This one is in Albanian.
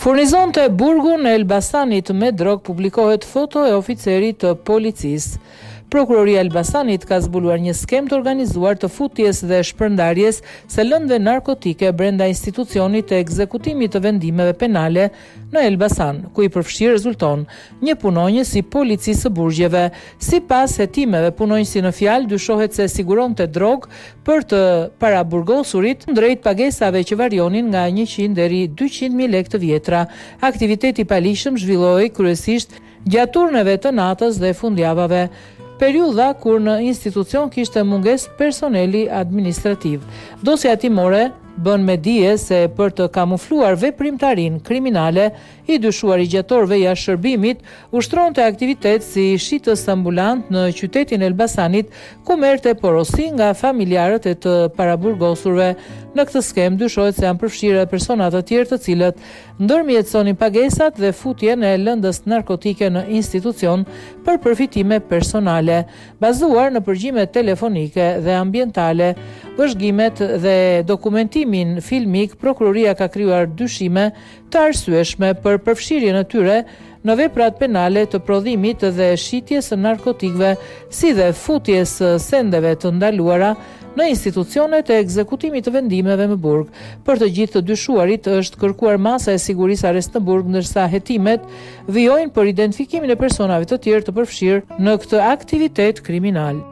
Furnizonte burgun e Elbasanit me drog, publikohet foto e oficerit të policisë. Prokuroria e Elbasanit ka zbuluar një skem të organizuar të futjes dhe shpërndarjes së lëndëve narkotike brenda institucionit të ekzekutimit të vendimeve penale në Elbasan, ku i përfshirë rezulton një punonjës i policisë së burgjeve. Sipas hetimeve, punonjësi në fjalë dyshohet se siguronte drog për të paraburgosurit drejt pagesave që varionin nga 100 deri 200.000 lekë të vjetra. Aktiviteti i palishëm zhvillohej kryesisht gjatë turneve të natës dhe fundjavave, periudha kur në institucion kishte mungesë personeli administrativ. Dosja hetimore bën me dije se për të kamufluar veprimtarinë kriminale i dyshuar i gjatorëve jashtë shërbimit ushtronte aktivitet si shitës ambulant në qytetin e Elbasanit, ku merrte porosi nga familjarët e të paraburgosurve. Në këtë skem dyshohet se janë përfshirë persona të tjerë të cilët ndërmjetësonin pagesat dhe futjen e lëndës narkotike në institucion për përfitime personale, bazuar në përgjigje telefonike dhe ambientale, vëzhgimet dhe dokumentimin filmik. Prokuroria ka krijuar dyshime të arsyeshme për përfshirjen e tyre në veprat penale të prodhimit dhe shitjes së narkotikëve, si dhe futjes së sendeve të ndaluara në institucionet e ekzekutimit të vendimeve në burg. Për të gjithë të dyshuarit është kërkuar masa e sigurisë arrest në burg, ndërsa hetimet vijojnë për identifikimin e personave të tjerë të përfshirë në këtë aktivitet kriminal.